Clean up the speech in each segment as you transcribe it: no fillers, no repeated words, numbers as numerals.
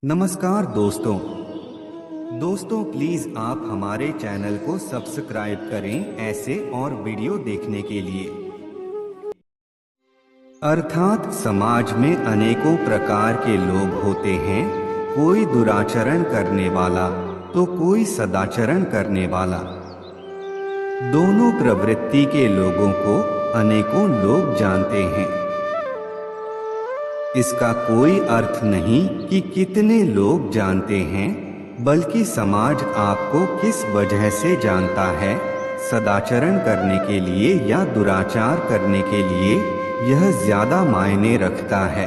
नमस्कार दोस्तों। प्लीज आप हमारे चैनल को सब्सक्राइब करें ऐसे और वीडियो देखने के लिए। अर्थात समाज में अनेकों प्रकार के लोग होते हैं, कोई दुराचरण करने वाला तो कोई सदाचरण करने वाला। दोनों प्रवृत्ति के लोगों को अनेकों लोग जानते हैं। इसका कोई अर्थ नहीं कि कितने लोग जानते हैं, बल्कि समाज आपको किस वजह से जानता है, सदाचरण करने के लिए या दुराचार करने के लिए, यह ज्यादा मायने रखता है।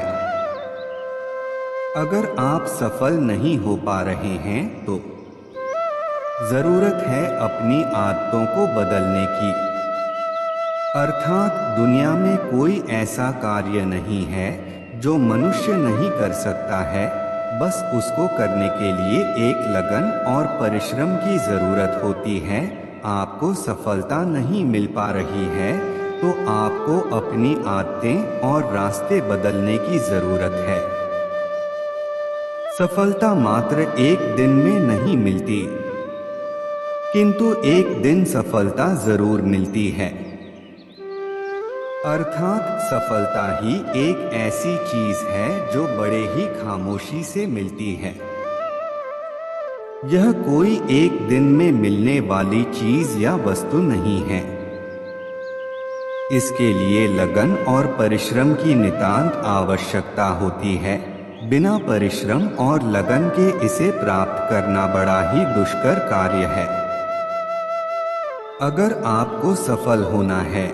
अगर आप सफल नहीं हो पा रहे हैं तो जरूरत है अपनी आदतों को बदलने की। अर्थात दुनिया में कोई ऐसा कार्य नहीं है जो मनुष्य नहीं कर सकता है, बस उसको करने के लिए एक लगन और परिश्रम की जरूरत होती है। आपको सफलता नहीं मिल पा रही है तो आपको अपनी आदतें और रास्ते बदलने की जरूरत है। सफलता मात्र एक दिन में नहीं मिलती, किंतु एक दिन सफलता जरूर मिलती है। अर्थात सफलता ही एक ऐसी चीज है जो बड़े ही खामोशी से मिलती है। यह कोई एक दिन में मिलने वाली चीज या वस्तु नहीं है। इसके लिए लगन और परिश्रम की नितांत आवश्यकता होती है। बिना परिश्रम और लगन के इसे प्राप्त करना बड़ा ही दुष्कर कार्य है। अगर आपको सफल होना है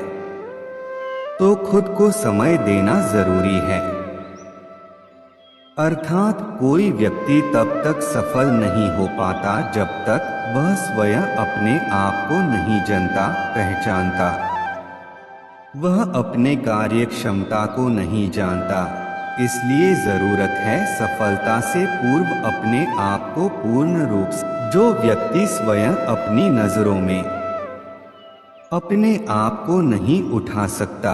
तो खुद को समय देना जरूरी है। अर्थात कोई व्यक्ति तब तक सफल नहीं हो पाता जब तक वह स्वयं अपने आप को नहीं जानता, पहचानता। वह अपने कार्य क्षमता को नहीं जानता। इसलिए जरूरत है सफलता से पूर्व अपने आप को पूर्ण रूप से। जो व्यक्ति स्वयं अपनी नजरों में अपने आप को नहीं उठा सकता,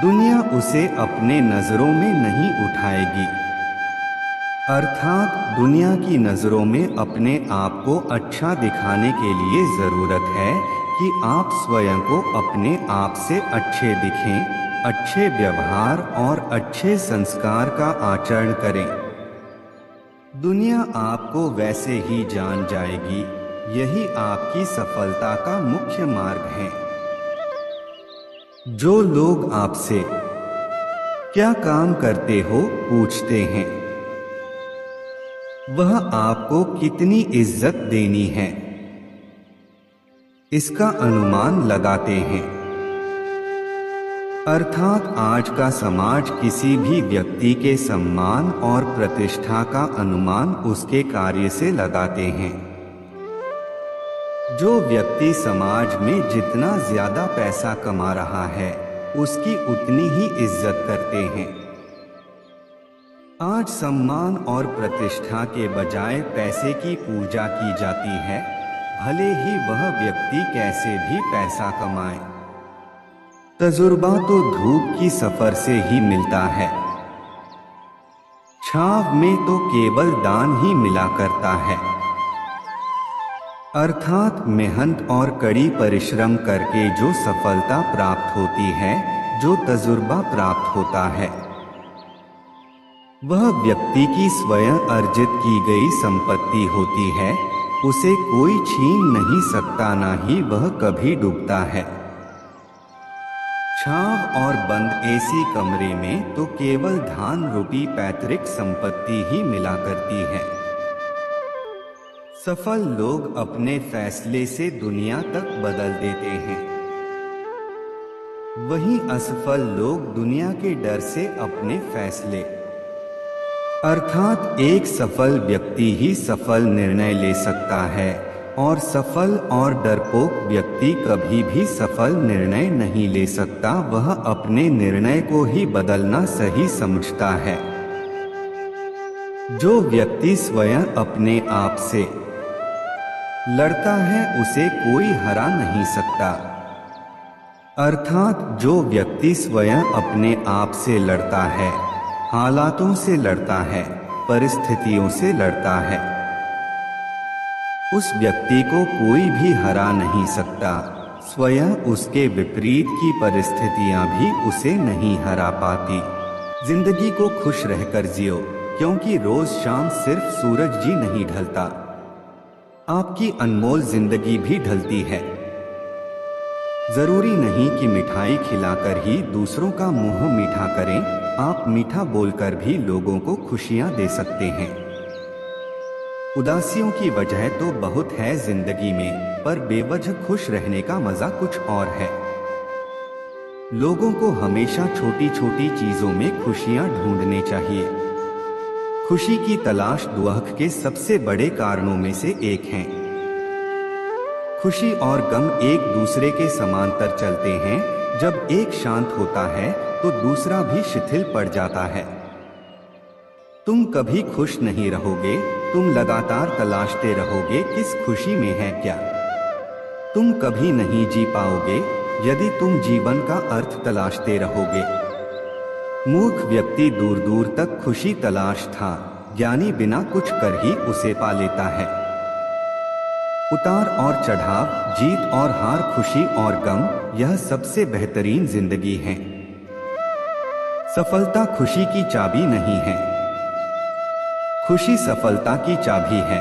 दुनिया उसे अपने नजरों में नहीं उठाएगी। अर्थात दुनिया की नजरों में अपने आप को अच्छा दिखाने के लिए जरूरत है कि आप स्वयं को अपने आप से अच्छे दिखें, अच्छे व्यवहार और अच्छे संस्कार का आचरण करें। दुनिया आपको वैसे ही जान जाएगी। यही आपकी सफलता का मुख्य मार्ग है। जो लोग आपसे क्या काम करते हो पूछते हैं, वह आपको कितनी इज्जत देनी है, इसका अनुमान लगाते हैं। अर्थात आज का समाज किसी भी व्यक्ति के सम्मान और प्रतिष्ठा का अनुमान उसके कार्य से लगाते हैं। जो व्यक्ति समाज में जितना ज्यादा पैसा कमा रहा है, उसकी उतनी ही इज्जत करते हैं। आज सम्मान और प्रतिष्ठा के बजाय पैसे की पूजा की जाती है, भले ही वह व्यक्ति कैसे भी पैसा कमाए। तजुर्बा तो धूप की सफर से ही मिलता है, छाव में तो केवल दान ही मिला करता है। अर्थात मेहनत और कड़ी परिश्रम करके जो सफलता प्राप्त होती है, जो तजुर्बा प्राप्त होता है, वह व्यक्ति की स्वयं अर्जित की गई संपत्ति होती है। उसे कोई छीन नहीं सकता, ना ही वह कभी डूबता है। छाव और बंद एसी कमरे में तो केवल धान रूपी पैतृक संपत्ति ही मिला करती है। सफल लोग अपने फैसले से दुनिया तक बदल देते हैं, वहीं असफल लोग दुनिया के डर से अपने फैसले। अर्थात एक सफल व्यक्ति ही सफल निर्णय ले सकता है, और सफल और डरपोक व्यक्ति कभी भी सफल निर्णय नहीं ले सकता। वह अपने निर्णय को ही बदलना सही समझता है। जो व्यक्ति स्वयं अपने आप से लड़ता है, उसे कोई हरा नहीं सकता। अर्थात जो व्यक्ति स्वयं अपने आप से लड़ता है, हालातों से लड़ता है, परिस्थितियों से लड़ता है, उस व्यक्ति को कोई भी हरा नहीं सकता। स्वयं उसके विपरीत की परिस्थितियां भी उसे नहीं हरा पाती। जिंदगी को खुश रहकर जियो, क्योंकि रोज शाम सिर्फ सूरज जी नहीं ढलता, आपकी अनमोल जिंदगी भी ढलती है। जरूरी नहीं कि मिठाई खिलाकर ही दूसरों का मुंह मीठा करें, आप मीठा बोलकर भी लोगों को खुशियां दे सकते हैं। उदासियों की वजह तो बहुत है जिंदगी में, पर बेवजह खुश रहने का मजा कुछ और है। लोगों को हमेशा छोटी छोटी चीजों में खुशियां ढूंढने चाहिए। खुशी की तलाश दुख के सबसे बड़े कारणों में से एक है। खुशी और गम एक दूसरे के समांतर चलते हैं। जब एक शांत होता है तो दूसरा भी शिथिल पड़ जाता है। तुम कभी खुश नहीं रहोगे, तुम लगातार तलाशते रहोगे किस खुशी में है क्या। तुम कभी नहीं जी पाओगे यदि तुम जीवन का अर्थ तलाशते रहोगे। मूर्ख व्यक्ति दूर दूर तक खुशी तलाश था, ज्ञानी बिना कुछ कर ही उसे पा लेता है। उतार और चढ़ाव, जीत और हार, खुशी और गम, यह सबसे बेहतरीन जिंदगी है। सफलता खुशी की चाबी नहीं है, खुशी सफलता की चाबी है।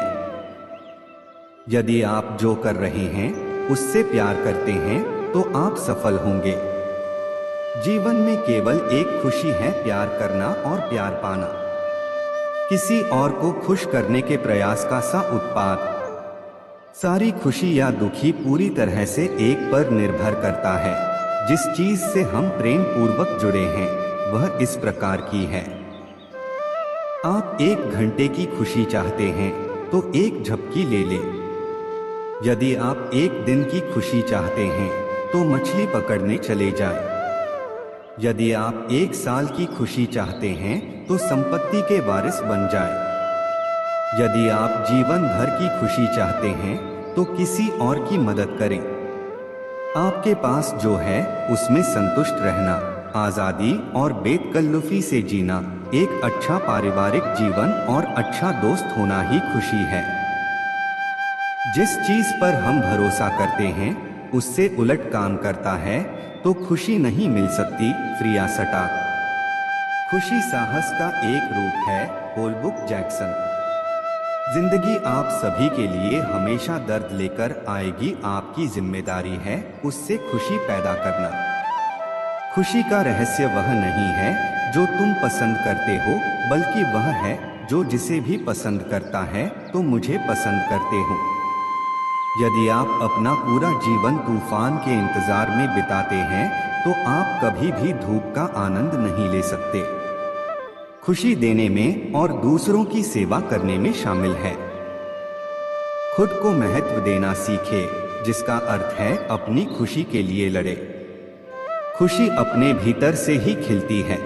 यदि आप जो कर रहे हैं उससे प्यार करते हैं तो आप सफल होंगे। जीवन में केवल एक खुशी है, प्यार करना और प्यार पाना। किसी और को खुश करने के प्रयास का सा उत्पाद। सारी खुशी या दुखी पूरी तरह से एक पर निर्भर करता है। जिस चीज से हम प्रेम पूर्वक जुड़े हैं वह इस प्रकार की है। आप 1 घंटे की खुशी चाहते हैं तो एक झपकी ले लें। यदि आप 1 दिन की खुशी चाहते हैं तो मछली पकड़ने चले जाएं। यदि आप 1 साल की खुशी चाहते हैं तो संपत्ति के वारिस बन जाएं। यदि आप जीवन भर की खुशी चाहते हैं तो किसी और की मदद करें। आपके पास जो है उसमें संतुष्ट रहना, आजादी और बेतकल्लुफी से जीना, एक अच्छा पारिवारिक जीवन और अच्छा दोस्त होना ही खुशी है। जिस चीज पर हम भरोसा करते हैं उससे उलट काम करता है तो खुशी नहीं मिल सकती। फ्रिया सटाक। खुशी साहस का एक रूप है। होलबुक जैक्सन। जिंदगी आप सभी के लिए हमेशा दर्द लेकर आएगी, आपकी जिम्मेदारी है उससे खुशी पैदा करना। खुशी का रहस्य वह नहीं है जो तुम पसंद करते हो, बल्कि वह है जो जिसे भी पसंद करता है तो मुझे पसंद करते हो। यदि आप अपना पूरा जीवन तूफान के इंतजार में बिताते हैं तो आप कभी भी धूप का आनंद नहीं ले सकते। खुशी देने में और दूसरों की सेवा करने में शामिल है। खुद को महत्व देना सीखे, जिसका अर्थ है अपनी खुशी के लिए लड़े। खुशी अपने भीतर से ही खिलती है।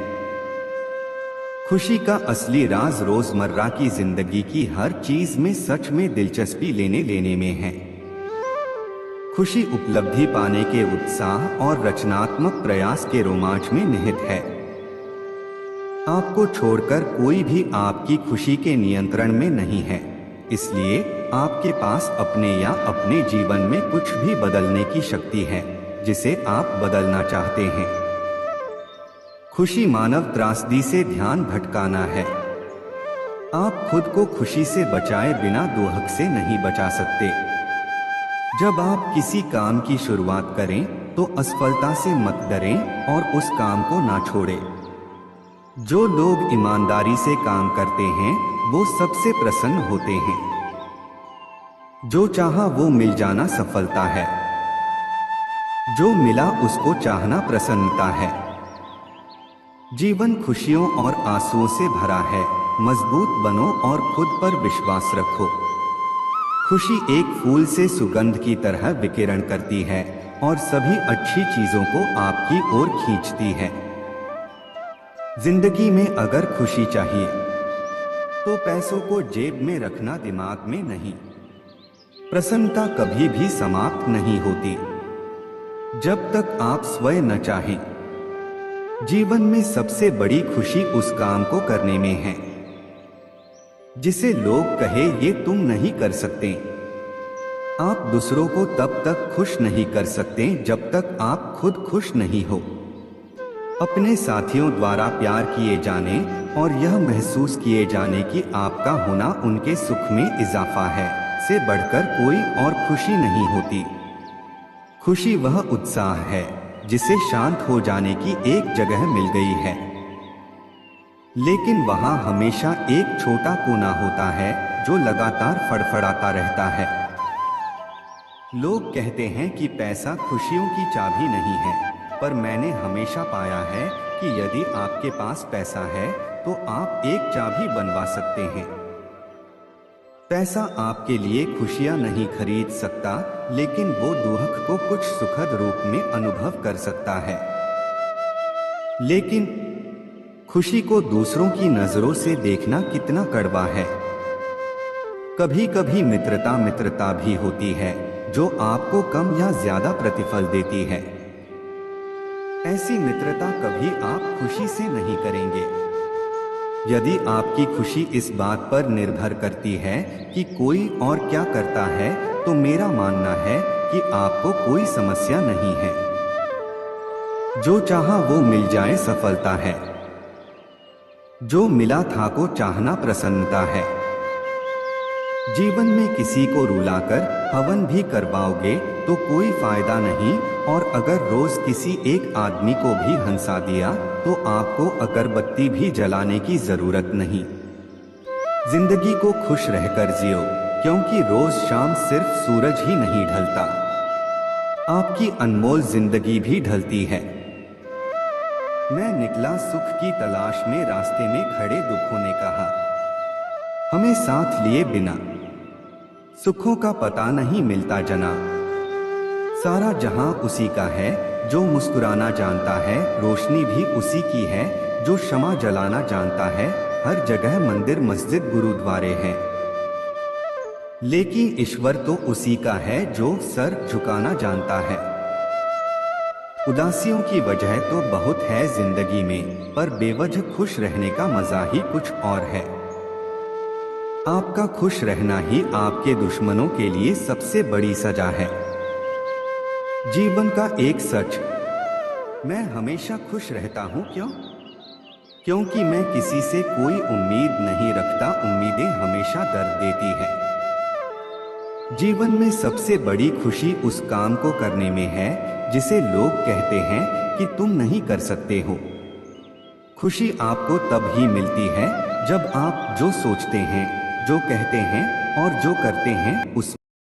खुशी का असली राज रोजमर्रा की जिंदगी की हर चीज में सच में दिलचस्पी लेने में है। खुशी उपलब्धि पाने के उत्साह और रचनात्मक प्रयास के रोमांच में निहित है। आपको छोड़कर कोई भी आपकी खुशी के नियंत्रण में नहीं है, इसलिए आपके पास अपने या अपने जीवन में कुछ भी बदलने की शक्ति है जिसे आप बदलना चाहते हैं। खुशी मानव त्रासदी से ध्यान भटकाना है। आप खुद को खुशी से बचाए बिना दुख से नहीं बचा सकते। जब आप किसी काम की शुरुआत करें तो असफलता से मत डरें और उस काम को ना छोड़ें। जो लोग ईमानदारी से काम करते हैं वो सबसे प्रसन्न होते हैं। जो चाहा वो मिल जाना सफलता है। जो मिला उसको चाहना प्रसन्नता है। जीवन खुशियों और आंसुओं से भरा है। मजबूत बनो और खुद पर विश्वास रखो। खुशी एक फूल से सुगंध की तरह विकिरण करती है और सभी अच्छी चीजों को आपकी ओर खींचती है। जिंदगी में अगर खुशी चाहिए तो पैसों को जेब में रखना, दिमाग में नहीं। प्रसन्नता कभी भी समाप्त नहीं होती जब तक आप स्वयं न चाहें। जीवन में सबसे बड़ी खुशी उस काम को करने में है जिसे लोग कहे ये तुम नहीं कर सकते। आप दूसरों को तब तक खुश नहीं कर सकते जब तक आप खुद खुश नहीं हो। अपने साथियों द्वारा प्यार किए जाने और यह महसूस किए जाने कि आपका होना उनके सुख में इजाफा है से बढ़कर कोई और खुशी नहीं होती। खुशी वह उत्साह है जिसे शांत हो जाने की एक जगह मिल गई है, लेकिन वहां हमेशा एक छोटा कोना होता है जो लगातार फड़फड़ाता रहता है। लोग कहते हैं कि पैसा खुशियों की चाबी नहीं है, पर मैंने हमेशा पाया है कि यदि आपके पास पैसा है तो आप एक चाबी बनवा सकते हैं। पैसा आपके लिए खुशियां नहीं खरीद सकता, लेकिन वो दुख को कुछ सुखद रूप में अनुभव कर सकता है। लेकिन खुशी को दूसरों की नजरों से देखना कितना कड़वा है। कभी कभी मित्रता मित्रता भी होती है जो आपको कम या ज्यादा प्रतिफल देती है। ऐसी मित्रता कभी आप खुशी से नहीं करेंगे। यदि आपकी खुशी इस बात पर निर्भर करती है कि कोई और क्या करता है, तो मेरा मानना है कि आपको कोई समस्या नहीं है। जो चाहा वो मिल जाए सफलता है। जो मिला था को चाहना प्रसन्नता है। जीवन में किसी को रुलाकर हवन भी करवाओगे तो कोई फायदा नहीं, और अगर रोज किसी एक आदमी को भी हंसा दिया तो आपको अगरबत्ती भी जलाने की जरूरत नहीं। जिंदगी को खुश रहकर जियो, क्योंकि रोज शाम सिर्फ सूरज ही नहीं ढलता, आपकी अनमोल जिंदगी भी ढलती है। मैं निकला सुख की तलाश में, रास्ते में खड़े दुखों ने कहा हमें साथ लिए बिना सुखों का पता नहीं मिलता जना। सारा जहां उसी का है जो मुस्कुराना जानता है, रोशनी भी उसी की है जो क्षमा जलाना जानता है। हर जगह मंदिर मस्जिद गुरुद्वारे हैं, लेकिन ईश्वर तो उसी का है जो सर झुकाना जानता है। उदासियों की वजह तो बहुत है जिंदगी में, पर बेवजह खुश रहने का मजा ही कुछ और है। आपका खुश रहना ही आपके दुश्मनों के लिए सबसे बड़ी सजा है। जीवन का एक सच, मैं हमेशा खुश रहता हूँ। क्यों? क्योंकि मैं किसी से कोई उम्मीद नहीं रखता। उम्मीदें हमेशा दर्द देती है। जीवन में सबसे बड़ी खुशी उस काम को करने में है जिसे लोग कहते हैं कि तुम नहीं कर सकते हो। खुशी आपको तब ही मिलती है जब आप जो सोचते हैं, जो कहते हैं और जो करते हैं उस